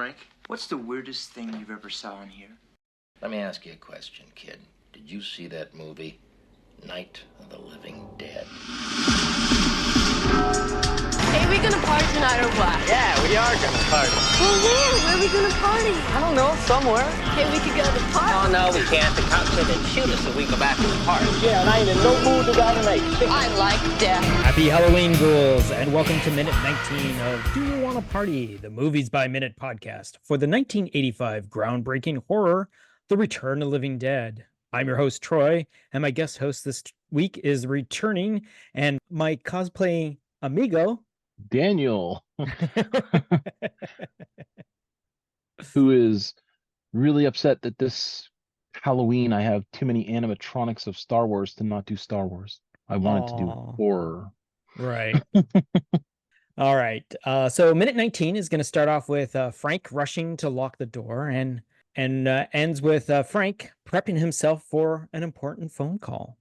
Frank. What's the weirdest thing you've ever saw in here? Let me ask you a question, kid. Did you see that movie, Night of the Living Dead? Hey, we gonna party tonight or what? Yeah, we are gonna party. Well, where are we gonna party? I don't know, somewhere. Hey, we could go to the park. Oh, no, we can't. The cops said they'd shoot us if we go back to the park. Yeah, and I ain't in no mood to go tonight. I like death. Happy Halloween, ghouls, and welcome to Minute 19 of Do You Want to Party, the Movies by Minute podcast for the 1985 groundbreaking horror, The Return of the Living Dead. I'm your host, Troy, and my guest host this week is returning, and my cosplay amigo, Daniel, who is really upset that this Halloween I have too many animatronics of Star Wars to not do Star Wars. I wanted to do horror. Right. All right. So minute 19 is going to start off with Frank rushing to lock the door and ends with Frank prepping himself for an important phone call.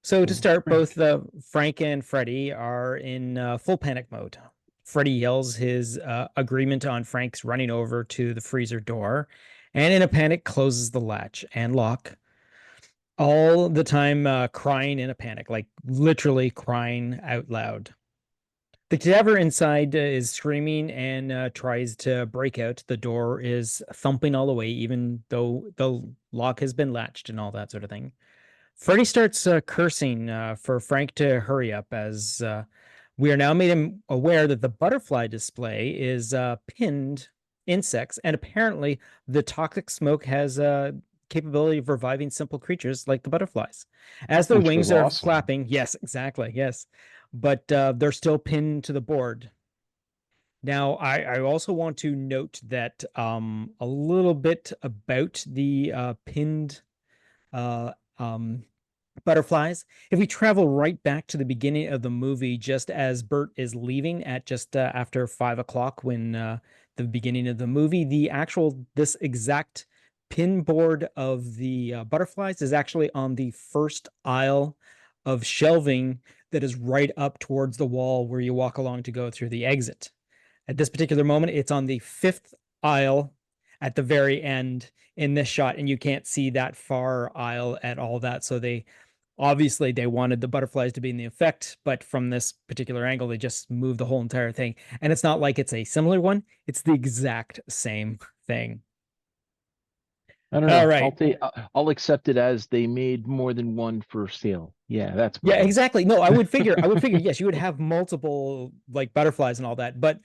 So to start, both Frank and Freddy are in full panic mode. Freddy yells his agreement on Frank's running over to the freezer door, and in a panic closes the latch and lock, all the time crying in a panic, like literally crying out loud. The cadaver inside is screaming and tries to break out. The door is thumping all the way, even though the lock has been latched and all that sort of thing. Freddy starts cursing for Frank to hurry up as we are now made him aware that the butterfly display is pinned insects, and apparently the toxic smoke has a capability of reviving simple creatures like the butterflies. As their wings are flapping, yes, exactly, yes, but they're still pinned to the board. Now, I also want to note that a little bit about the pinned butterflies. If we travel right back to the beginning of the movie, just as Bert is leaving at just after 5 o'clock, when the beginning of the movie, this exact pin board of the butterflies is actually on the first aisle of shelving that is right up towards the wall where you walk along to go through the exit. At this particular moment, it's on the fifth aisle at the very end in this shot, and you can't see that far aisle at all. So they wanted the butterflies to be in the effect, but from this particular angle, they just moved the whole entire thing. And it's not like it's a similar one. It's the exact same thing. I don't know. All right. I'll accept it as they made more than one for sale. Yeah, that's yeah, exactly. No, I would figure, yes, you would have multiple like butterflies and all that, but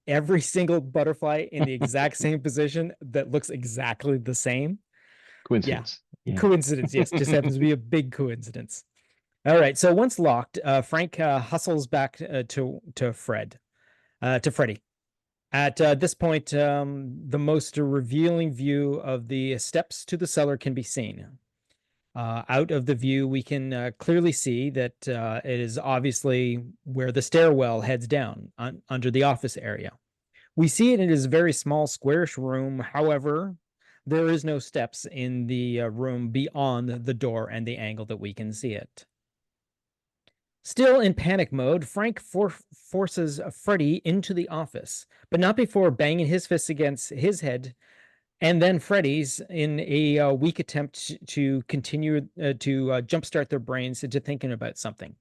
every single butterfly in the exact same position that looks exactly the same. Coincidence. Yeah. Coincidence, yes. Just happens to be a big coincidence. All right. So once locked, Frank hustles back to Freddy. At this point, the most revealing view of the steps to the cellar can be seen. Out of the view, we can clearly see that it is obviously where the stairwell heads down under the office area. We see it is a very small, squarish room. However, there is no steps in the room beyond the door and the angle that we can see it. Still in panic mode, Frank forces Freddy into the office, but not before banging his fists against his head and then Freddy's in a weak attempt to continue to jumpstart their brains into thinking about something.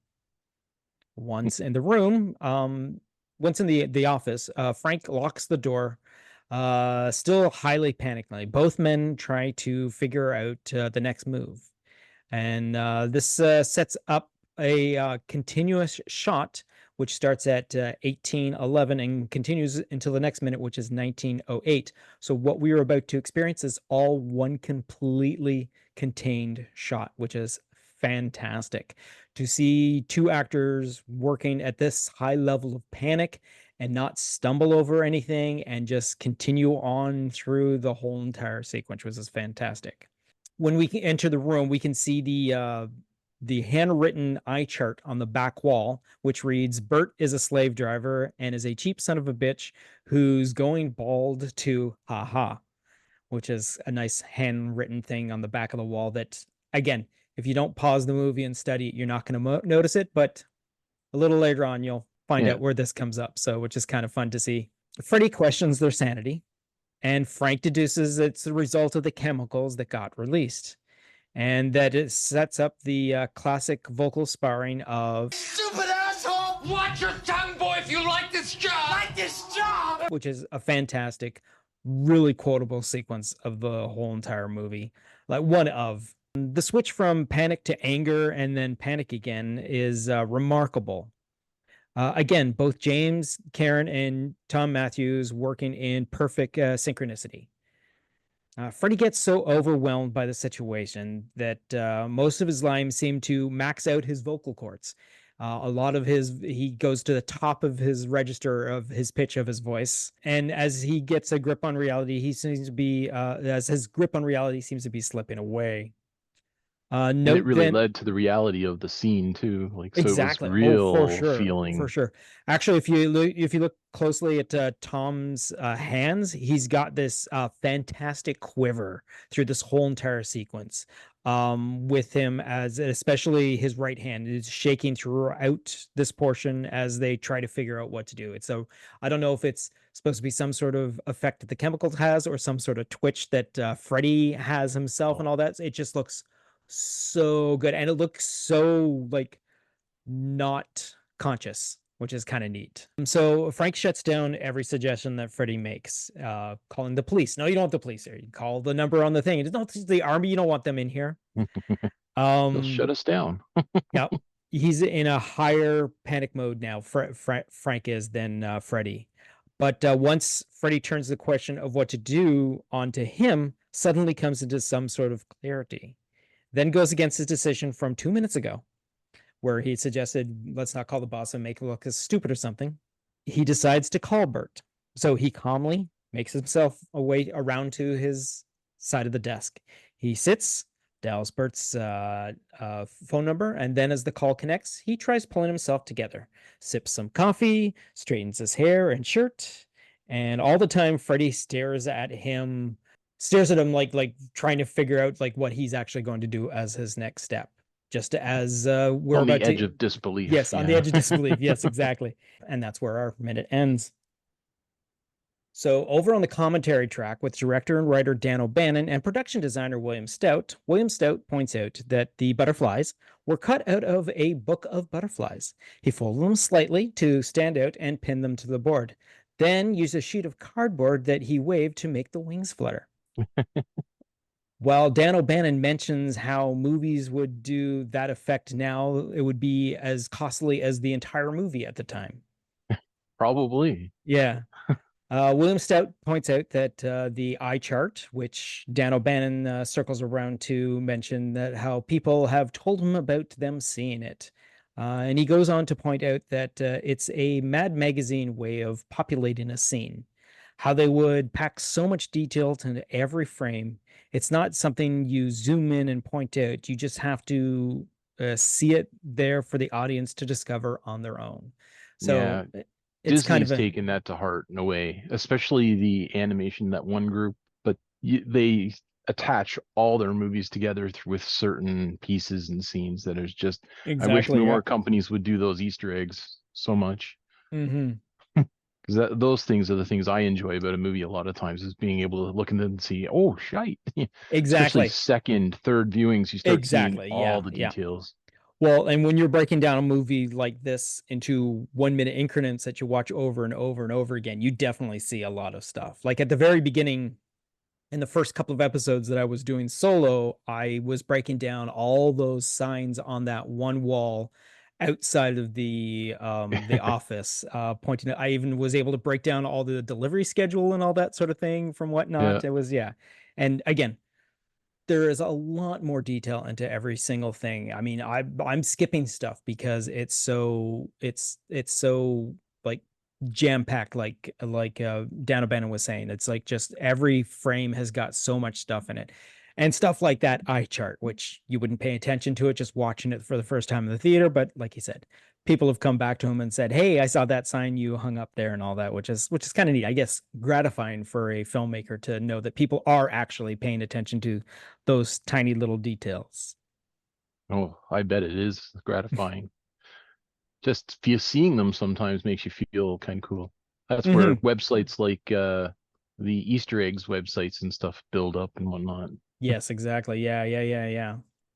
Once in the room, once in the office, Frank locks the door, still highly panicked. Both men try to figure out the next move. And this sets up a continuous shot, which starts at 18:11 and continues until the next minute, which is 19:08. So what we are about to experience is all one completely contained shot, which is fantastic. To see two actors working at this high level of panic and not stumble over anything and just continue on through the whole entire sequence, which is fantastic. When we enter the room, we can see the handwritten eye chart on the back wall, which reads, Bert is a slave driver and is a cheap son of a bitch who's going bald to ha-ha, which is a nice handwritten thing on the back of the wall that, again, if you don't pause the movie and study it, you're not going to notice it, but a little later on, you'll find out where this comes up. So, which is kind of fun to see. Freddy questions their sanity. And Frank deduces it's the result of the chemicals that got released, and that it sets up the classic vocal sparring of Stupid asshole! Watch your tongue, boy, if you like this job! Like this job! which is a fantastic, really quotable sequence of the whole entire movie. Like one of the switch from panic to anger and then panic again is remarkable. Again, both James, Karen, and Tom Matthews working in perfect synchronicity. Freddy gets so overwhelmed by the situation that most of his lines seem to max out his vocal cords. A lot of he goes to the top of his register of his pitch of his voice. And as he gets a grip on reality, as his grip on reality seems to be slipping away. And it really led to the reality of the scene too. Like, so exactly. it was real for sure, feeling. for sure. Actually, if you look closely at Tom's hands, he's got this fantastic quiver through this whole entire sequence. With him, as especially his right hand is shaking throughout this portion as they try to figure out what to do. So I don't know if it's supposed to be some sort of effect that the chemicals has or some sort of twitch that Freddy has himself and all that. It just looks so good, and it looks so like not conscious, which is kind of neat. So Frank shuts down every suggestion that Freddy makes, calling the police. No, you don't want the police here. You call the number on the thing. It's not the army. You don't want them in here. They'll shut us down. Yeah, he's in a higher panic mode now. Frank is than Freddy. But once Freddy turns the question of what to do onto him, suddenly comes into some sort of clarity. Then goes against his decision from 2 minutes ago, where he suggested, let's not call the boss and make it look as stupid or something. He decides to call Bert. So he calmly makes himself away around to his side of the desk. He sits, dials Bert's phone number, and then as the call connects, he tries pulling himself together, sips some coffee, straightens his hair and shirt, and all the time Freddy stares at him like trying to figure out like what he's actually going to do as his next step, just as we're on about the edge of disbelief. Yes, on the edge of disbelief. Yes, exactly. And that's where our minute ends. So over on the commentary track with director and writer Dan O'Bannon and production designer William Stout points out that the butterflies were cut out of a book of butterflies. He folded them slightly to stand out and pinned them to the board, then used a sheet of cardboard that he waved to make the wings flutter. While Dan O'Bannon mentions how movies would do that effect now, it would be as costly as the entire movie at the time. Probably. Yeah. William Stout points out that the eye chart, which Dan O'Bannon circles around to mention that how people have told him about them seeing it. And he goes on to point out that it's a Mad Magazine way of populating a scene. How they would pack so much detail into every frame. It's not something you zoom in and point out. You just have to see it there for the audience to discover on their own. So yeah, it's Disney's kind of taken that to heart in a way, especially the animation, that one group. But they attach all their movies together with certain pieces and scenes that is just. exactly, I wish more companies would do those Easter eggs so much. Mm-hmm. Because those things are the things I enjoy about a movie a lot of times, is being able to look in them and see, oh, shite. Exactly. Especially second, third viewings, you start Exactly, seeing all yeah, the yeah. details. Well, and when you're breaking down a movie like this into 1 minute increments that you watch over and over and over again, you definitely see a lot of stuff. Like at the very beginning, in the first couple of episodes that I was doing solo, I was breaking down all those signs on that one wall outside of the office, pointing at, I even was able to break down all the delivery schedule and all that sort of thing from whatnot. Yeah. It was, yeah. And again, there is a lot more detail into every single thing. I mean, I'm skipping stuff because it's so like jam-packed, like Dan O'Bannon was saying. It's like just every frame has got so much stuff in it. And stuff like that eye chart, which you wouldn't pay attention to it just watching it for the first time in the theater. But like he said, people have come back to him and said, hey, I saw that sign you hung up there and all that, which is kind of neat. I guess gratifying for a filmmaker to know that people are actually paying attention to those tiny little details. Oh, I bet it is gratifying. Just seeing them sometimes makes you feel kind of cool. That's where websites like the Easter eggs websites and stuff build up and whatnot. Yes, exactly. Yeah.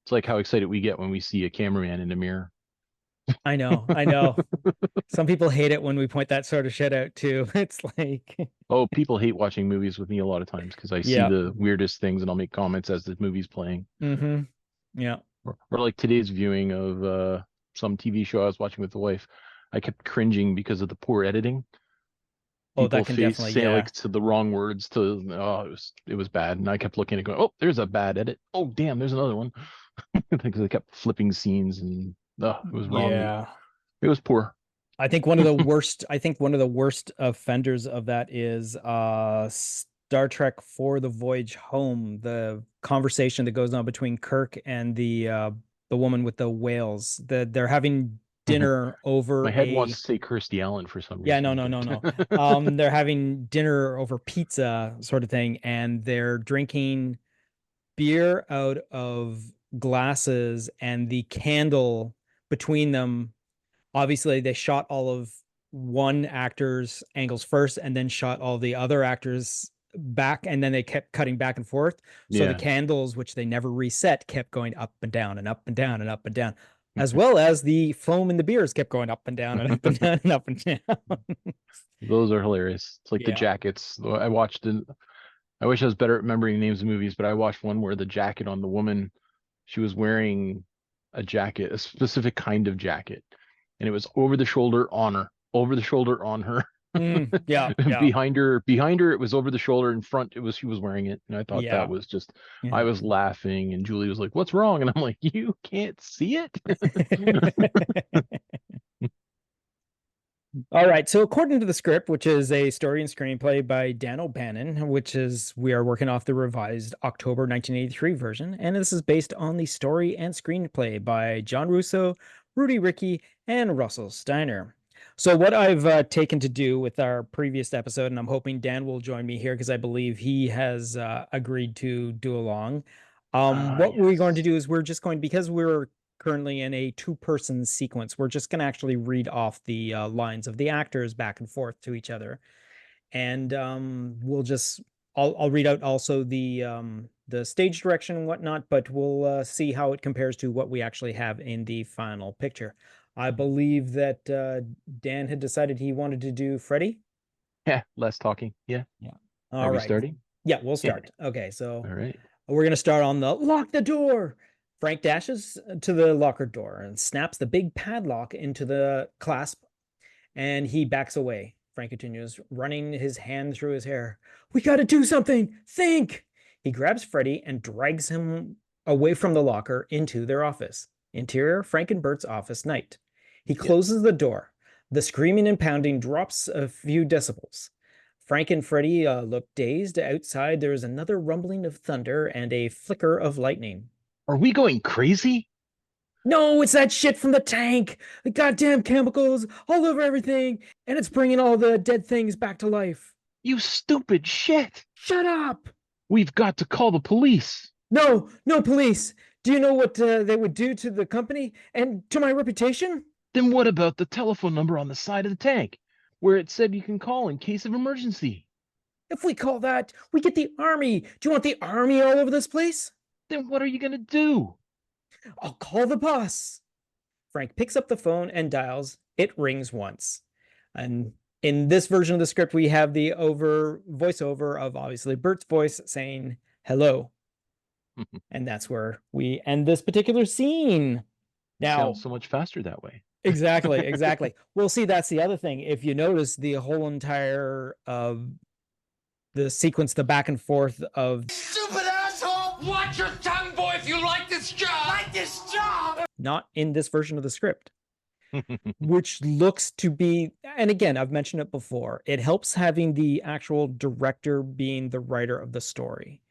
It's like how excited we get when we see a cameraman in a mirror. I know. Some people hate it when we point that sort of shit out too. It's like, Oh, people hate watching movies with me a lot of times because I see yeah. the weirdest things and I'll make comments as the movie's playing. Mm-hmm. Yeah. Or like today's viewing of some TV show I was watching with the wife. I kept cringing because of the poor editing. Oh, People that can definitely, say yeah. like to the wrong words to it was bad, and I kept looking and going, oh, there's a bad edit. Oh, damn, there's another one. Because I kept flipping scenes and it was wrong. Yeah. It was poor. I think one of the worst offenders of that is Star Trek For the Voyage Home, the conversation that goes on between Kirk and the woman with the whales. They're having dinner over My head wants to say Kirstie Allen for some yeah, reason. no. They're having dinner over pizza sort of thing, and they're drinking beer out of glasses, and the candle between them, obviously they shot all of one actor's angles first and then shot all the other actors back, and then they kept cutting back and forth. So the Yeah. candles, which they never reset, kept going up and down and up and down and up and down, as well as the foam in the beers kept going up and down and up and down and up and down. Those are hilarious. It's like the Yeah. jackets. I watched I wish I was better at remembering names of movies, but I watched one where the jacket on the woman, she was wearing a jacket, a specific kind of jacket, and it was over the shoulder on her, over the shoulder on her. Yeah. Behind her, it was over the shoulder. In front, she was wearing it, and I thought Yeah. that was just. Yeah. I was laughing, and Julie was like, "What's wrong?" And I'm like, "You can't see it." All right. So according to the script, which is a story and screenplay by Dan O'Bannon, we are working off the revised October 1983 version, and this is based on the story and screenplay by John Russo, Rudy Rickey, and Russell Steiner. So what I've taken to do with our previous episode, and I'm hoping Dan will join me here because I believe he has agreed to do along. What we're going to do is because we're currently in a two-person sequence, we're just going to actually read off the lines of the actors back and forth to each other, and I'll read out also the stage direction and whatnot, but we'll see how it compares to what we actually have in the final picture. I believe that Dan had decided he wanted to do Freddy. Yeah, less talking. Yeah. All Are we right. starting? Yeah, we'll start. Okay, so All right. we're going to start on the lock the door. Frank dashes to the locker door and snaps the big padlock into the clasp, and he backs away. Frank continues, running his hand through his hair. We got to do something. Think. He grabs Freddy and drags him away from the locker into their office. Interior, Frank and Bert's office night. He closes the door. The screaming and pounding drops a few decibels. Frank and Freddy look dazed. Outside, there is another rumbling of thunder and a flicker of lightning. Are we going crazy? No, it's that shit from the tank. The goddamn chemicals all over everything, and it's bringing all the dead things back to life. You stupid shit. Shut up. We've got to call the police. No, police. Do you know what they would do to the company and to my reputation? Then what about the telephone number on the side of the tank where it said you can call in case of emergency? If we call that, we get the army. Do you want the army all over this place? Then what are you going to do? I'll call the boss. Frank picks up the phone and dials. It rings once. And in this version of the script, we have the voiceover of obviously Bert's voice saying hello. And that's where we end this particular scene. Now, sounds so much faster that way. Exactly. Well, see, that's the other thing. If you notice, the whole entire the sequence, the back and forth of Stupid asshole! Watch your tongue, boy, if you like this job! Like this job! Not in this version of the script. Which looks to be, and again, I've mentioned it before, it helps having the actual director being the writer of the story.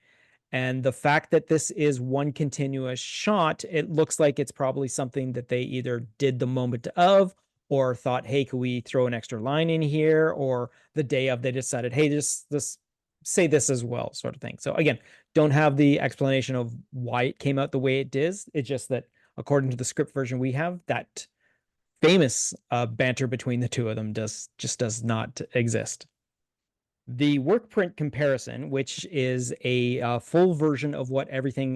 And the fact that this is one continuous shot, it looks like it's probably something that they either did the moment of or thought, hey, could we throw an extra line in here? Or the day of, they decided, hey, just say this as well, sort of thing. So again, don't have the explanation of why it came out the way it did. It's just that according to the script version we have, that famous banter between the two of them just does not exist. The work print comparison, which is a full version of what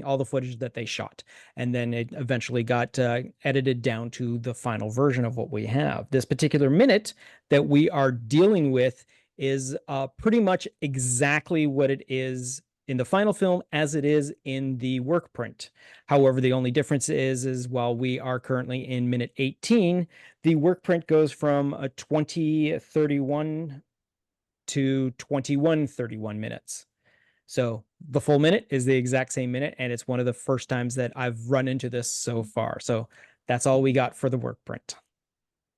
all the footage that they shot, and then it eventually got edited down to the final version of what we have. This particular minute that we are dealing with is pretty much exactly what it is in the final film as it is in the work print. However, the only difference is while we are currently in minute 18, the work print goes from a 20:31 to 21:31 minutes. So the full minute is the exact same minute, and it's one of the first times that I've run into this so far. So that's all we got for the work print.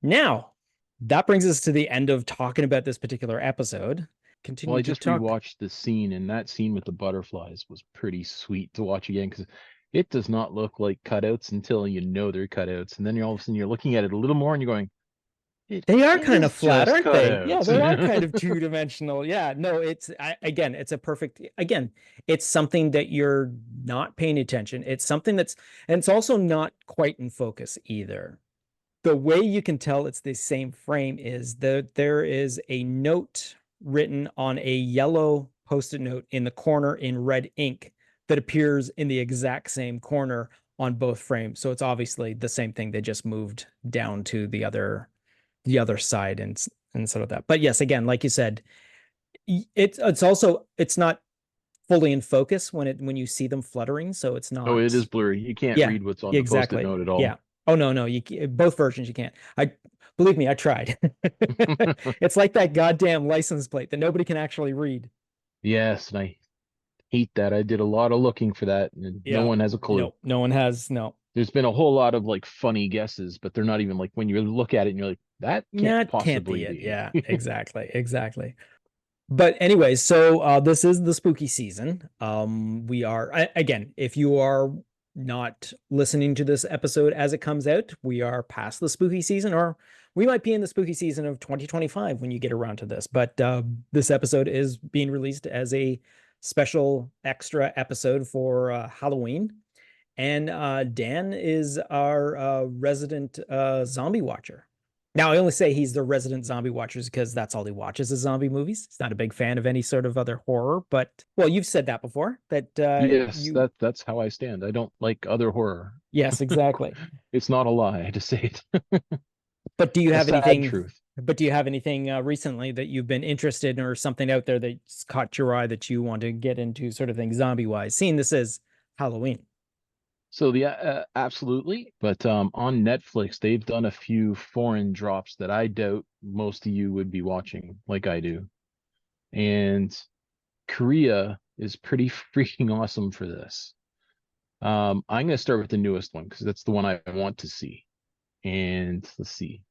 Now, that brings us to the end of talking about this particular episode. Continue Well, I to just talk. rewatched the scene, and that scene with the butterflies was pretty sweet to watch again because it does not look like cutouts until you know they're cutouts, and then all of a sudden you're looking at it a little more, and you're going, They are it kind of is flat, just aren't they? Yeah, they are kind of cutouts. two-dimensional. Yeah, no, again, it's a perfect, again, it's something that you're not paying attention. It's something and it's also not quite in focus either. The way you can tell it's the same frame is that there is a note written on a yellow post-it note in the corner in red ink that appears in the exact same corner on both frames. So it's obviously the same thing. They just moved down to the other side and sort of that. But yes, again, like you said, it's not fully in focus when you see them fluttering, so it's Oh, it not. is blurry. You can't Yeah, read what's on the post-it exactly. note at Yeah. all. Oh no, both versions you can't. I believe me, I tried. It's like that goddamn license plate that nobody can actually read. Yes, and I hate that. I did a lot of looking for that, and no Yeah. one has a clue. No one has. No. There's been a whole lot of like funny guesses, but they're not even like when you look at it and you're like, that can't That can't be possibly it. be. Yeah, exactly. But anyways, so this is the spooky season. We are again, if you are not listening to this episode as it comes out, we are past the spooky season, or we might be in the spooky season of 2025 when you get around to this. But this episode is being released as a special extra episode for Halloween. And Dan is our resident zombie watcher. Now, I only say he's the resident zombie watcher because that's all he watches is zombie movies. He's not a big fan of any sort of other horror, but well, you've said that before that Yes, you that's how I stand. I don't like other horror. yes, exactly. It's not a lie to say it. But do you A have sad anything? truth. But do you have anything recently that you've been interested in, or something out there that's caught your eye that you want to get into, sort of thing, zombie wise? Seeing this is Halloween. So the absolutely, but on Netflix they've done a few foreign drops that I doubt most of you would be watching like I do. And Korea is pretty freaking awesome for this. I'm going to start with the newest one because that's the one I want to see. And let's see.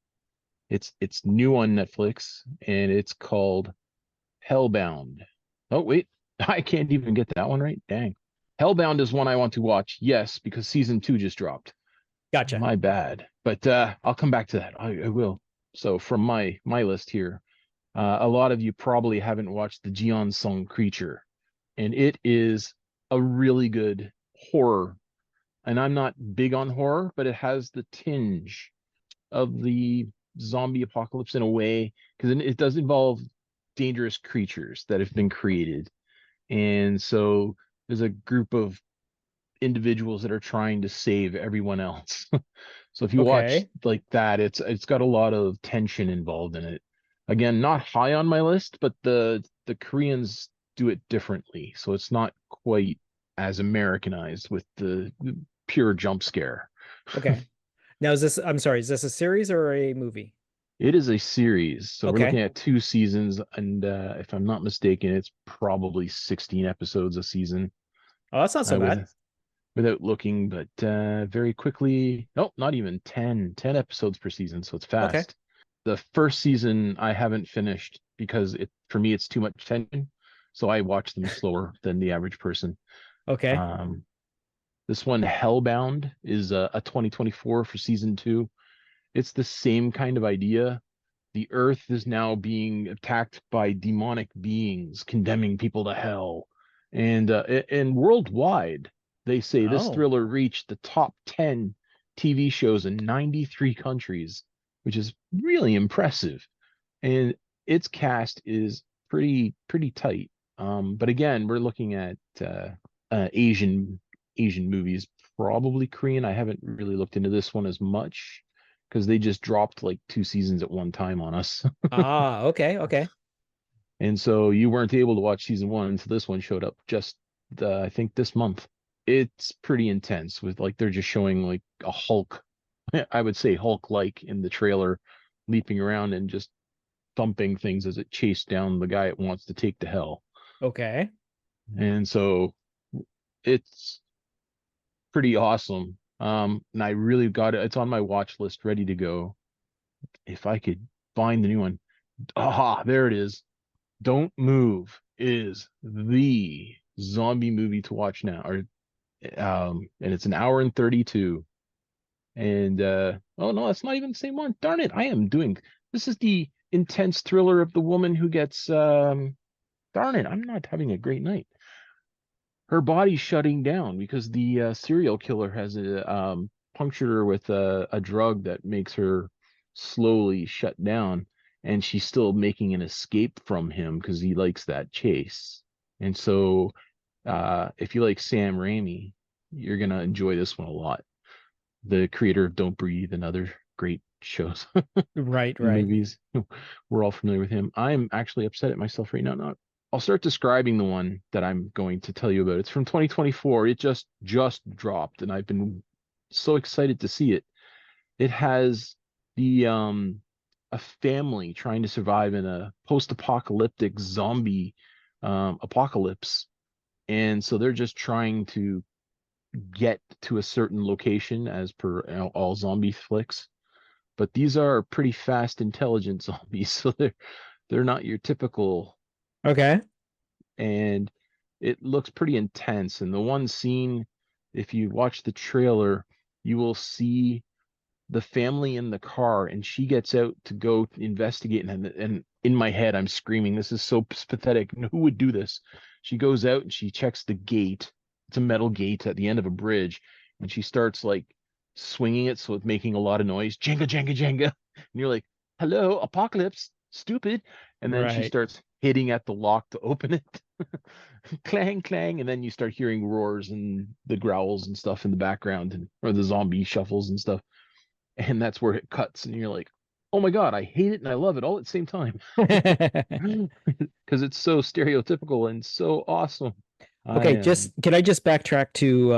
It's new on Netflix and it's called Hellbound. Oh wait, I can't even get that one right. Dang. Hellbound is one I want to watch. Yes, because season 2 just dropped. Gotcha. My bad. But I'll come back to that. I will. So from my list here, a lot of you probably haven't watched the Jeon Sung Creature, and it is a really good horror. And I'm not big on horror, but it has the tinge of the zombie apocalypse in a way because it does involve dangerous creatures that have been created. And so there's a group of individuals that are trying to save everyone else. So if you watch Okay. like that, it's got a lot of tension involved in it. Again, not high on my list, but the Koreans do it differently. So it's not quite as Americanized with the pure jump scare. Okay. Now, I'm sorry, is this a series or a movie? It is a series. So we're Okay. looking at 2 seasons, and if I'm not mistaken, it's probably 16 episodes a season. Oh, that's not so bad. Without looking, but very quickly, nope, not even 10 episodes per season, so it's Okay. fast. The first season I haven't finished because for me it's too much tension, so I watch them slower than the average person. Okay. This one, Hellbound, is a 2024 for season 2. It's the same kind of idea. The earth is now being attacked by demonic beings, condemning people to hell. And worldwide, they say this Oh. thriller reached the top 10 TV shows in 93 countries, which is really impressive. And its cast is pretty tight. But again, we're looking at Asian movies, probably Korean. I haven't really looked into this one as much because they just dropped like 2 seasons at one time on us. Ah, okay, okay. And so you weren't able to watch season one until this one showed up just I think this month. It's pretty intense with like they're just showing like a Hulk, I would say Hulk like in the trailer, leaping around and just thumping things as it chased down the guy it wants to take to hell. Okay. And so it's pretty awesome. And I really got it. It's on my watch list, ready to go. If I could find the new one. Aha, there it is. Don't Move is the zombie movie to watch now. Or and it's an hour and 32. And oh no, that's not even the same one. Darn it, this is the intense thriller of the woman who gets darn it, I'm not having a great night. Her body's shutting down because the serial killer has punctured her with a drug that makes her slowly shut down, and she's still making an escape from him because he likes that chase. And so, if you like Sam Raimi, you're gonna enjoy this one a lot. The creator of Don't Breathe and other great shows Right, and right. movies. We're all familiar with him. I'm actually upset at myself right now. Not I'll start describing the one that I'm going to tell you about. It's from 2024. It just dropped, and I've been so excited to see it. It has the a family trying to survive in a post-apocalyptic zombie apocalypse, and so they're just trying to get to a certain location as per all zombie flicks. But these are pretty fast, intelligent zombies, so they're not your typical, Okay. and it looks pretty intense. And the one scene, if you watch the trailer, you will see the family in the car, and she gets out to go investigate. And in my head, I'm screaming, "This is so pathetic! Who would do this?" She goes out and she checks the gate. It's a metal gate at the end of a bridge, and she starts like swinging it so it's making a lot of noise. Jenga, Jenga, Jenga. And you're like, "Hello, apocalypse, stupid!" And then she Right. starts hitting at the lock to open it. Clang, clang, and then you start hearing roars and the growls and stuff in the background, and or the zombie shuffles and stuff, and that's where it cuts, and you're like, "Oh my god, I hate it and I love it all at the same time," because it's so stereotypical and so awesome. I Okay, am, can I just backtrack to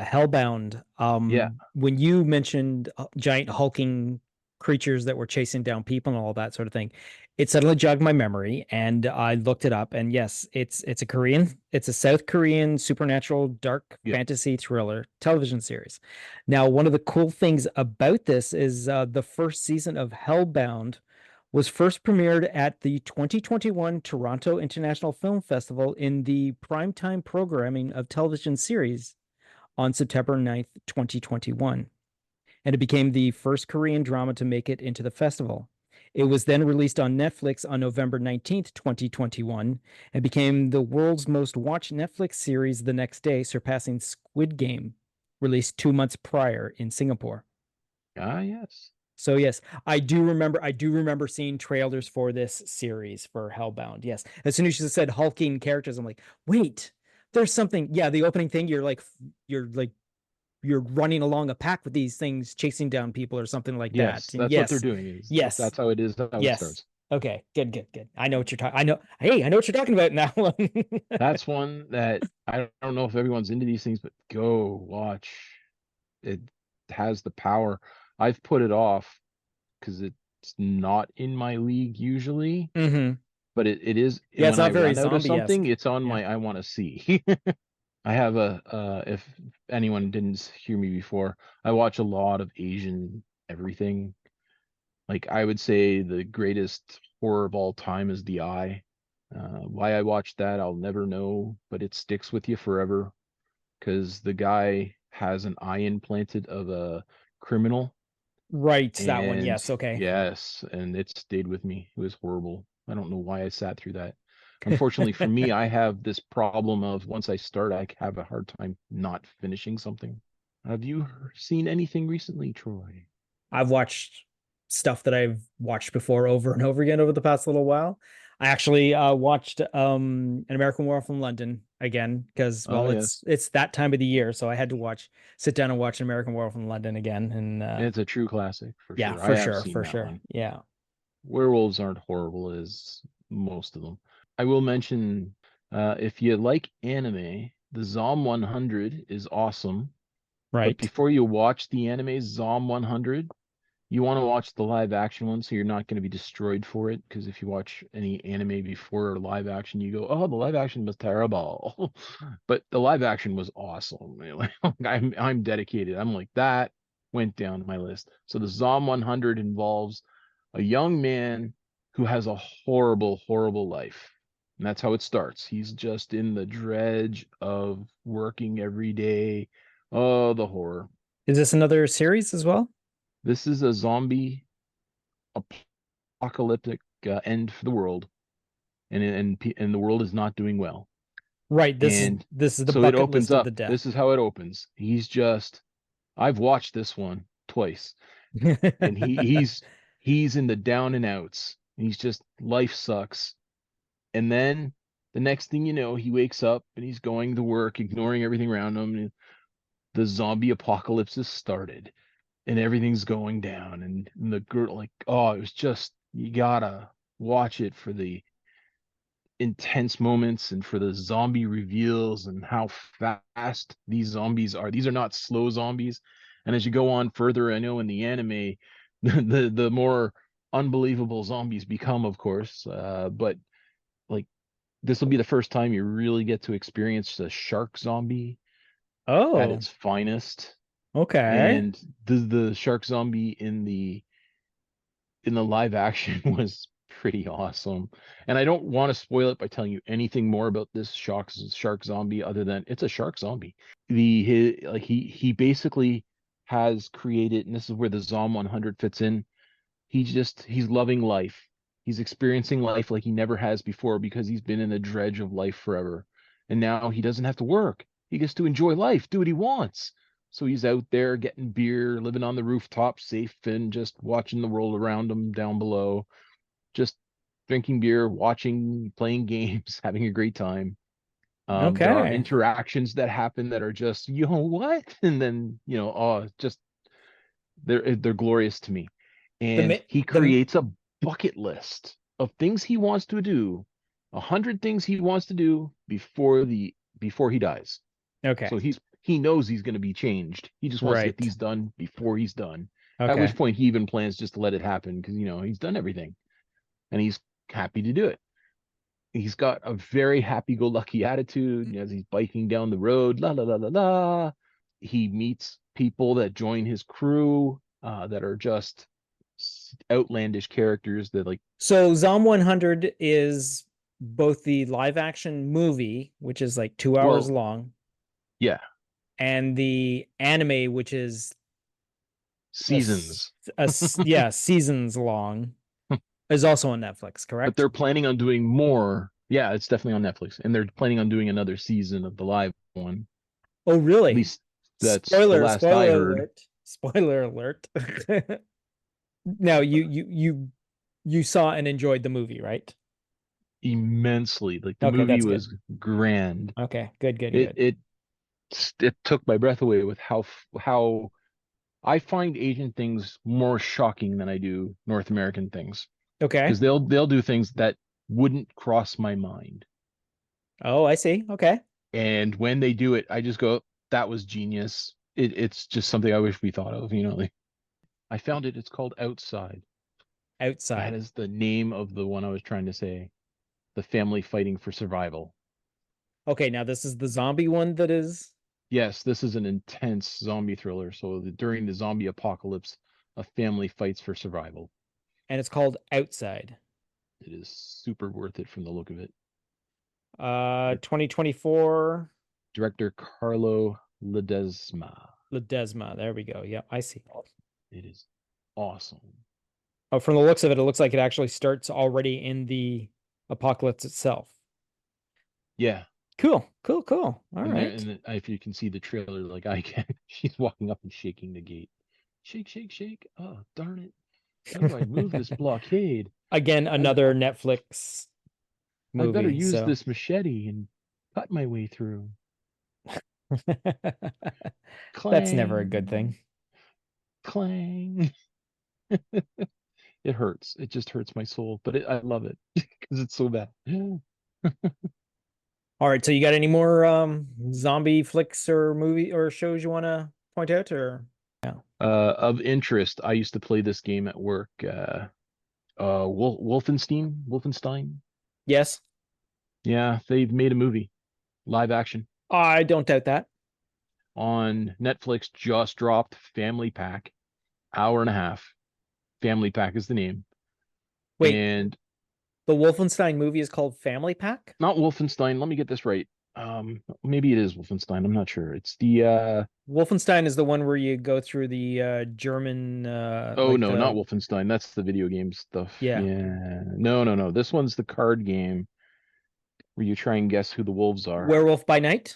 Hellbound? yeah, When you mentioned giant hulking creatures that were chasing down people and all that sort of thing, it suddenly jogged my memory, and I looked it up, and yes, it's a South Korean supernatural dark yeah. fantasy thriller television series. Now, one of the cool things about this is the first season of Hellbound was first premiered at the 2021 Toronto International Film Festival in the primetime programming of television series on September 9th, 2021. And it became the first Korean drama to make it into the festival. It was then released on Netflix on November 19th, 2021, and became the world's most watched Netflix series the next day, surpassing Squid Game, released 2 months prior in Singapore. Ah, yes. So yes, I do remember seeing trailers for this series for Hellbound. Yes. As soon as you said hulking characters, I'm like, wait, there's something. Yeah, the opening thing, you're running along a pack with these things chasing down people or something like Yes, that. And that's what they're yes, doing. Is yes, that's how it is, how it yes. starts. Okay, good, good, good. I know what you're talking. I know. Hey, I know what you're talking about now. That's one that I don't know if everyone's into these things, but go watch. It has the power. I've put it off because it's not in my league usually, hmm but it is Yeah, it's when not I very run out of something, zombie-esque. it's on Yeah. my I want to see. I have if anyone didn't hear me before, I watch a lot of Asian everything. Like I would say the greatest horror of all time is The Eye. Why I watched that, I'll never know, but it sticks with you forever because the guy has an eye implanted of a criminal. Right, that one. And Yes. Okay. yes, and it stayed with me. It was horrible. I don't know why I sat through that. Unfortunately for me, I have this problem of once I start, I have a hard time not finishing something. Have you seen anything recently, Troy? I've watched stuff that I've watched before over and over again over the past little while. I actually watched An American Werewolf from London again because Oh well yes, it's that time of the year, so I had to sit down and watch An American Werewolf from London again, and it's a true classic for yeah, sure. I for have sure, seen for that sure. one. Yeah. Werewolves aren't horrible as most of them. I will mention, if you like anime, the Zom 100 is awesome. But Right. before you watch the anime Zom 100, you want to watch the live action one so you're not going to be destroyed for it. Because if you watch any anime before live action, you go, oh, the live action was terrible. But the live action was awesome. Like, I'm dedicated. I'm like, that went down my list. So the Zom 100 involves a young man who has a horrible, horrible life. And that's how it starts. He's just in the dredge of working every day. Oh, the horror. Is this another series as well? This is a zombie apocalyptic end for the world, and the world is not doing well. Right. And This is the so it bucket opens list of the up. death. This is how it opens. I've watched this one twice, and he's in the down and outs. And he's just life sucks. And then the next thing you know, he wakes up and he's going to work, ignoring everything around him. And the zombie apocalypse has started, and everything's going down. And the girl, like, oh, it was just, you gotta watch it for the intense moments and for the zombie reveals and how fast these zombies are. These are not slow zombies. And as you go on further, I know in the anime, the more unbelievable zombies become, of course. But like, this will be the first time you really get to experience the shark zombie at Oh, its finest. okay. And the shark zombie in the live action was pretty awesome. And I don't want to spoil it by telling you anything more about this shark zombie other than it's a shark zombie. He basically has created, and this is where the Zom 100 fits in. He's loving life. He's experiencing life like he never has before because he's been in the dredge of life forever. And now he doesn't have to work. He gets to enjoy life, do what he wants. So he's out there getting beer, living on the rooftop, safe and just watching the world around him down below, just drinking beer, watching, playing games, having a great time. There are Okay. interactions that happen that are just, what? And then, just they're glorious to me. The And ma- he the creates a bucket list of things he wants to do, 100 things he wants to do before he dies. Okay. So he knows he's going to be changed. He just wants to get Right. these done before he's done. At which Okay. point he even plans just to let it happen because he's done everything and he's happy to do it. He's got a very happy-go-lucky attitude as he's biking down the road. La la la la la. He meets people that join his crew that are just outlandish characters that like. So Zom 100 is both the live action movie, which is like 2 hours Well, long, yeah, and the anime, which is seasons. yeah, seasons long, is also on Netflix, But correct? they're planning on doing more. Yeah, it's definitely on Netflix, and they're planning on doing another season of the live one. Oh, At really? least that's the last I Spoiler heard. alert. Spoiler alert. Now you saw and enjoyed the movie, right? Immensely. Like the Okay, movie that's good. was grand. Okay, good, good, It good. it it took my breath away with how I find Asian things more shocking than I do North American things Okay. because they'll do things that wouldn't cross my mind. Oh, I see. Okay. And when they do it, I just go, that was genius. It's just something I wish we thought of, like I found it. It's called Outside. That Outside. is the name of the one I was trying to say. The family fighting for survival. Okay, now this is the zombie one that is, Yes, this is an intense zombie thriller. So during the zombie apocalypse, a family fights for survival. and it's called Outside. It is super worth it from the look of it. 2024 Director Carlo Ledesma. Ledesma. There we go. Yep, I see. It is awesome. Oh, from the looks of it, it looks like it actually starts already in the apocalypse itself. Yeah. Cool, cool, cool. All right. If you can see the trailer like I can, she's walking up and shaking the gate. Shake, shake, shake. Oh, darn it. How do I move this blockade? Again, another Netflix I better movie. use So this machete and cut my way through. that's never a good Clang, thing. clang. It hurts. It just hurts my soul, but I love it because it's so bad. All right, so you got any more zombie flicks or movie or shows you want to point out, or yeah? Of interest, I used to play this game at work. Wolfenstein. Yes, Yeah, they've made a movie, live action I don't doubt that. on Netflix. Just dropped Family Pack, hour and a half. Family Pack is the name, Wait, and the Wolfenstein movie is called Family Pack? not Wolfenstein. Let me get this right. Maybe it is Wolfenstein. I'm not sure. It's the Wolfenstein is the one where you go through the German oh like no, not the Wolfenstein. That's the video game stuff. yeah, Yeah. No, no, no. This one's the card game where you try and guess who the wolves are. Werewolf by Night.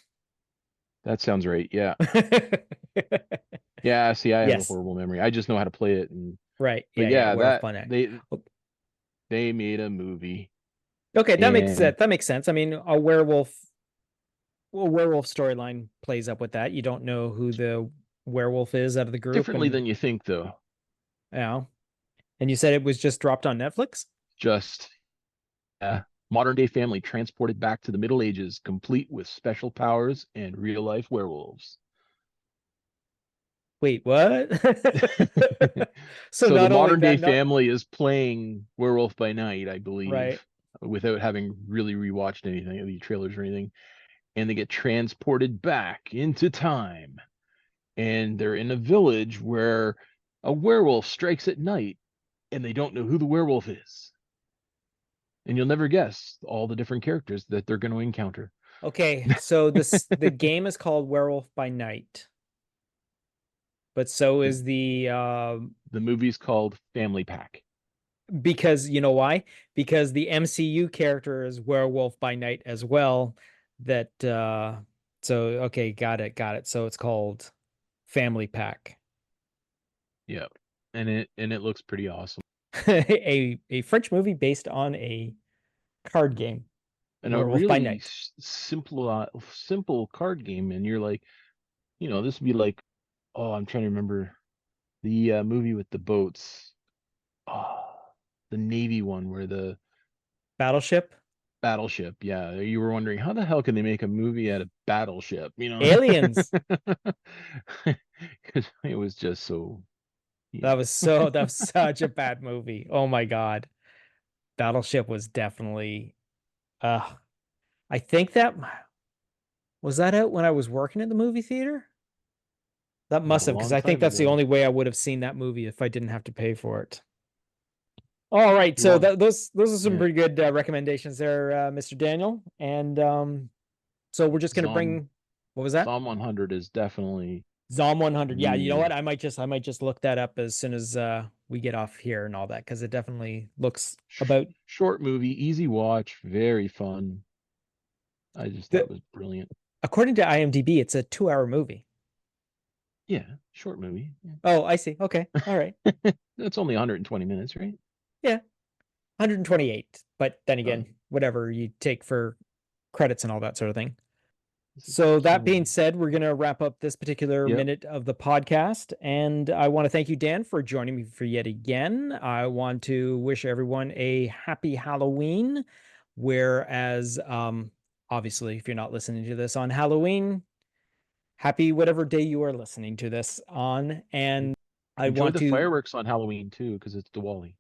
That sounds right. Yeah. Yeah, see, I have a Yes, horrible memory. I just know how to play it and right. but Yeah, yeah, yeah, Werewolf that by Night. they made a movie Okay, that makes and sense. That makes sense. I mean, a werewolf storyline plays up with that. You don't know who the werewolf is out of the group, differently and than you think though. you know, and you said it was just dropped on Netflix? Just modern day family transported back to the Middle Ages, complete with special powers and real life werewolves. Wait, what? So So the not only modern day that, not family is playing Werewolf by Night, I believe, right. without having really rewatched anything of the trailers or anything. And they get transported back into time. And they're in a village where a werewolf strikes at night and they don't know who the werewolf is. And you'll never guess all the different characters that they're going to encounter. Okay, so the game is called Werewolf by Night, but so The, is the the movie's called Family Pack. because you know why? Because the MCU character is Werewolf by Night as well. That so okay, got it, got it. So it's called Family Pack. Yeah. And it looks pretty awesome. A French movie based on a card game, And a Werewolf by really Night. simple card game. And you're like, this would be like, oh, I'm trying to remember the movie with the boats. Oh, the Navy one where the Battleship? battleship. Yeah, you were wondering how the hell can they make a movie out of battleship? Aliens. Because it was just so. That was such a bad movie. Oh my God. Battleship was definitely I think that was that out when I was working at the movie theater? That It was must a have, because long I think time that's the ago. only way I would have seen that movie if I didn't have to pay for it. All right, You so want? those are some Yeah. pretty good recommendations there, Mr. Daniel. And so we're just gonna Zom bring what was that? Zom 100 is definitely Zom 100. Yeah, you know the what? I might just look that up as soon as we get off here and all that, because it definitely looks about short movie, easy watch, very fun. I just thought the it was brilliant. according to IMDb, it's a 2-hour movie. Yeah, short movie. Oh, I see. Okay. All right. That's only 120 minutes, right? Yeah. 128. But then Oh, again, whatever you take for credits and all that sort of thing. this is So that so- being said, we're going to wrap up this particular Yep. minute of the podcast. And I want to thank you, Dan, for joining me for yet again. I want to wish everyone a happy Halloween. Whereas, obviously, if you're not listening to this on Halloween, happy whatever day you are listening to this on. And I Enjoy want the to. fireworks on Halloween too, because it's Diwali.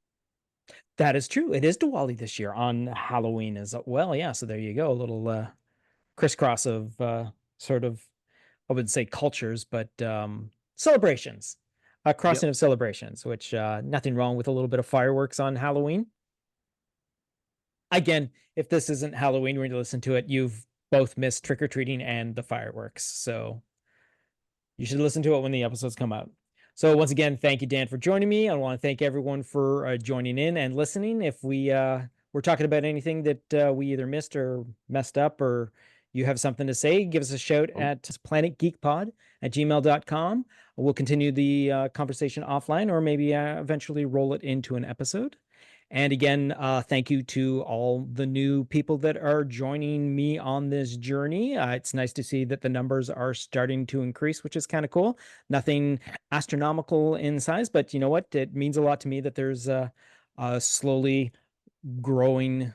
That is true. It is Diwali this year on Halloween as well. Yeah. So there you go. A little crisscross of sort of, I wouldn't say cultures, but celebrations, a crossing of celebrations, which nothing wrong with a little bit of fireworks on Halloween. Again, if this isn't Halloween when you listen to it, you've both missed trick-or-treating and the fireworks. So you should listen to it when the episodes come out. So once again, thank you, Dan, for joining me. I want to thank everyone for joining in and listening. If we're talking about anything that we either missed or messed up, or you have something to say, give us a shout at planetgeekpod@gmail.com. We'll continue the conversation offline, or maybe eventually roll it into an episode. And again, thank you to all the new people that are joining me on this journey. It's nice to see that the numbers are starting to increase, which is kind of cool. Nothing astronomical in size, but you know what? It means a lot to me that there's a slowly growing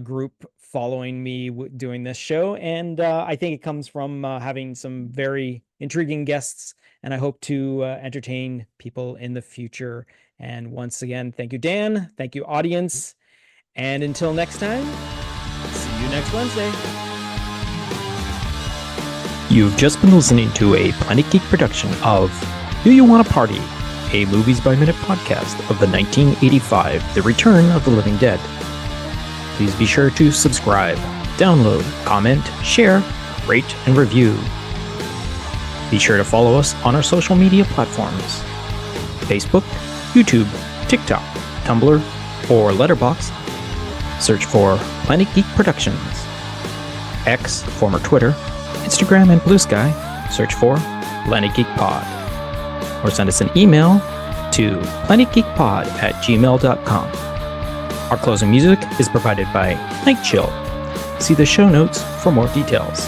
group following me doing this show. And I think it comes from having some very intriguing guests, and I hope to entertain people in the future. And once again, thank you, Dan. Thank you, audience. And until next time, see you next Wednesday. You've just been listening to a Planet Geek production of Do You Want to Party? A Movies by Minute podcast of the 1985 The Return of the Living Dead. Please be sure to subscribe, download, comment, share, rate, and review. Be sure to follow us on our social media platforms: Facebook, YouTube, TikTok, Tumblr, or Letterboxd. Search for Planet Geek Productions. X, former Twitter, Instagram, and Blue Sky. Search for Planet Geek Pod. Or send us an email to planetgeekpod@gmail.com. Our closing music is provided by Night Chill. See the show notes for more details.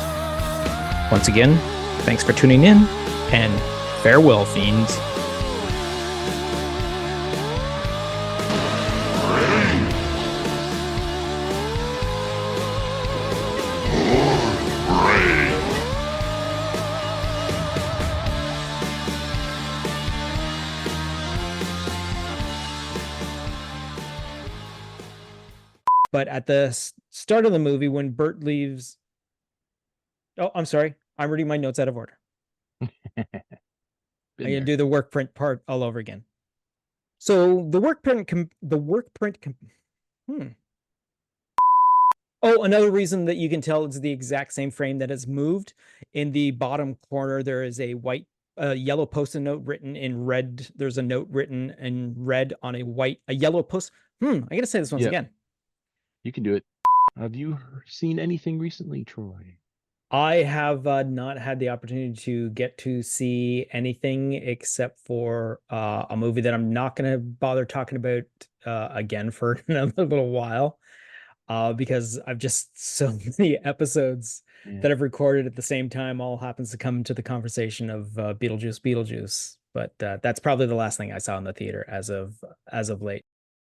Once again, thanks for tuning in, and farewell, fiends. But at the start of the movie, when Bert leaves... Oh, I'm sorry. I'm reading my notes out of order. I'm going to do the work print part all over again. So the work print... Oh, another reason that you can tell it's the exact same frame that has moved. In the bottom corner, there is a yellow post-it note written in red. There's a note written in red on a yellow post. I gotta say this once again. You can do it. Have you seen anything recently, Troy? I have not had the opportunity to get to see anything except for a movie that I'm not going to bother talking about again for another little while because I've just so many episodes that I've recorded at the same time all happens to come to the conversation of Beetlejuice. But that's probably the last thing I saw in the theater as of late.